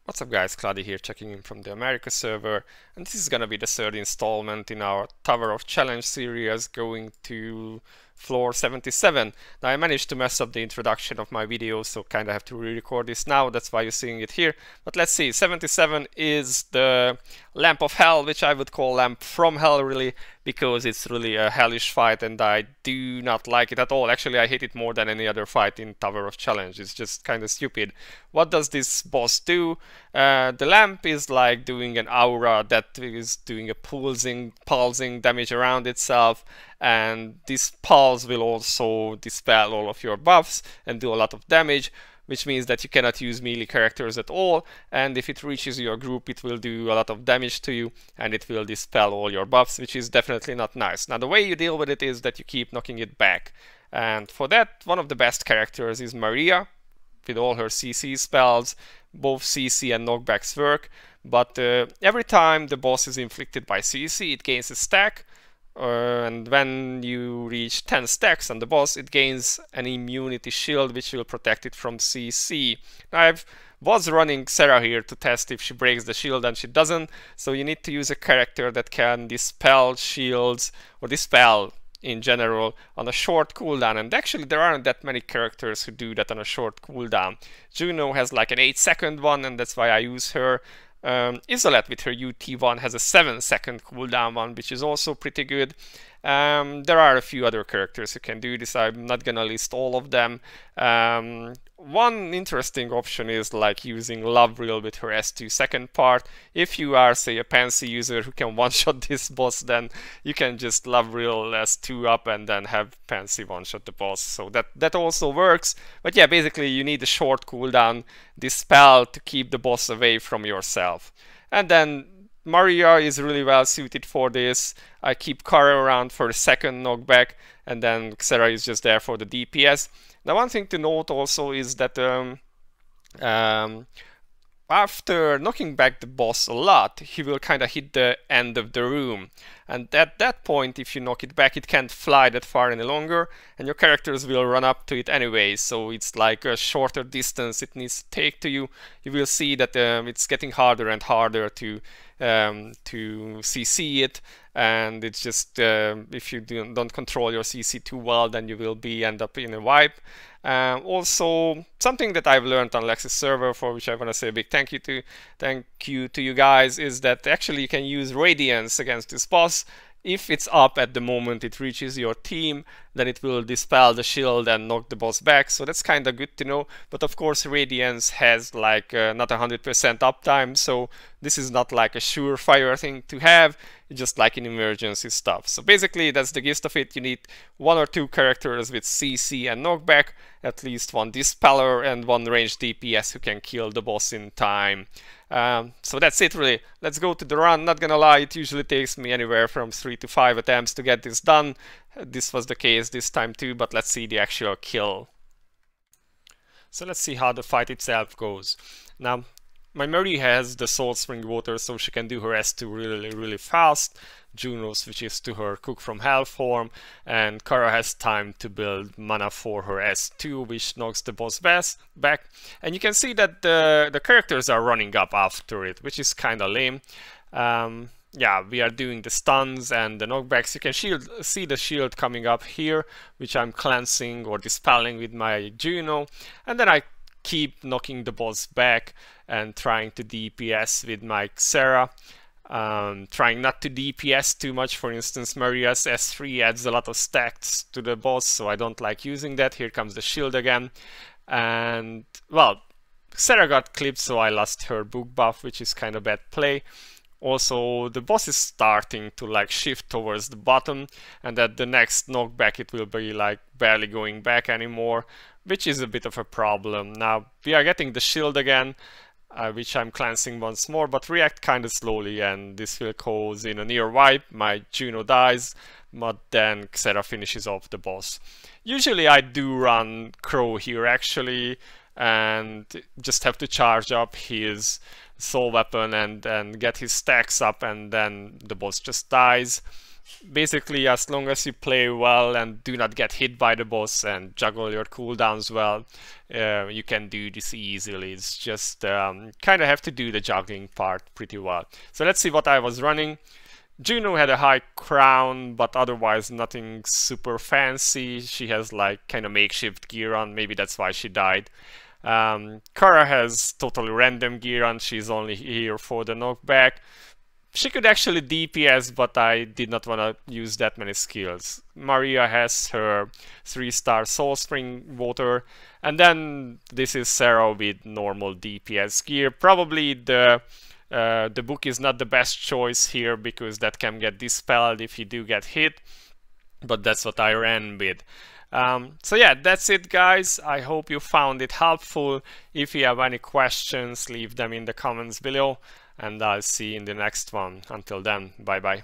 What's up guys, Cloudie here checking in from the America server, and this is gonna be the third installment in our Tower of Challenge series going to floor 77. Now I managed to mess up the introduction of my video, so kinda have to re-record this now, that's why you're seeing it here. But let's see, 77 is the Lamp of Hell, which I would call Lamp from Hell really, because it's really a hellish fight and I do not like it at all. Actually, I hate it more than any other fight in Tower of Challenge. It's just kind of stupid. What does this boss do? The lamp is like doing an aura that is doing a pulsing damage around itself, and this pulse will also dispel all of your buffs and do a lot of damage, which means that you cannot use melee characters at all, and if it reaches your group it will do a lot of damage to you and it will dispel all your buffs, which is definitely not nice. Now the way you deal with it is that you keep knocking it back, and for that one of the best characters is Maria with all her CC spells. Both CC and knockbacks work, but every time the boss is inflicted by CC it gains a stack, and when you reach 10 stacks on the boss it gains an immunity shield which will protect it from CC. Now I was running Xerah here to test if she breaks the shield, and she doesn't, so you need to use a character that can dispel shields or dispel in general on a short cooldown, and actually there aren't that many characters who do that on a short cooldown. Juno has like an 8-second one, and that's why I use her. Isolette with her UT1 has a 7-second cooldown one, which is also pretty good. There are a few other characters who can do this. I'm not gonna list all of them. One interesting option is like using Lovril with her S2 second part. If you are, say, a Pansy user who can one-shot this boss, then you can just Lovril S2 up and then have Pansy one-shot the boss. So that also works. But yeah, basically you need a short cooldown dispel to keep the boss away from yourself. And then Maria is really well suited for this. I keep Kara around for the second knockback, and then Xerah is just there for the DPS. Now one thing to note also is that after knocking back the boss a lot, he will kind of hit the end of the room. And at that point, if you knock it back, it can't fly that far any longer, and your characters will run up to it anyway. So it's like a shorter distance it needs to take to you. You will see that it's getting harder and harder to CC it, and it's just if you don't control your CC too well, then you will end up in a wipe. Also, something that I've learned on Lex's server, for which I want to say a big thank you to you guys, is that actually you can use Radiance against this boss. If it's up at the moment it reaches your team, then it will dispel the shield and knock the boss back, so that's kind of good to know. But of course Radiance has like not 100% uptime, so this is not like a surefire thing to have, it's just like an emergency stuff. So basically that's the gist of it. You need 1 or 2 characters with CC and knockback, at least 1 dispeller and 1 ranged DPS who can kill the boss in time. So that's it really. Let's go to the run. Not gonna lie, it usually takes me anywhere from 3 to 5 attempts to get this done. This was the case this time too, but let's see the actual kill. So let's see how the fight itself goes. Now, my Marie has the Soul Spring Water, so she can do her S2 really fast. Juno switches to her Cook from Hell form, and Kara has time to build mana for her S2, which knocks the boss back. And you can see that the characters are running up after it, which is kind of lame. Yeah, we are doing the stuns and the knockbacks. You can see the shield coming up here, which I'm cleansing or dispelling with my Juno, and then I keep knocking the boss back and trying to DPS with my Xerah. Trying not to DPS too much. For instance, Maria's S3 adds a lot of stacks to the boss, so I don't like using that. Here comes the shield again, and well, Xerah got clipped, so I lost her book buff, which is kind of bad play. Also, the boss is starting to like shift towards the bottom, and at the next knockback it will be like barely going back anymore, which is a bit of a problem. Now we are getting the shield again, which I'm cleansing once more, but react kind of slowly, and this will cause in a near wipe. My Juno dies, but then Xerah finishes off the boss. Usually I do run Crow here actually, and just have to charge up his soul weapon and get his stacks up, and then the boss just dies. Basically, as long as you play well and do not get hit by the boss and juggle your cooldowns well, you can do this easily. It's just kind of have to do the juggling part pretty well. So let's see what I was running. Juno had a high crown, but otherwise nothing super fancy. She has like kind of makeshift gear on, maybe that's why she died. Xerah has totally random gear on, she's only here for the knockback. She could actually DPS, but I did not want to use that many skills. Maria has her 3-star Soul Spring Water, and then this is Xerah with normal DPS gear. Probably the book is not the best choice here because that can get dispelled if you do get hit, but that's what I ran with. So yeah, that's it guys. I hope you found it helpful. If you have any questions, leave them in the comments below, and I'll see you in the next one. Until then, bye bye.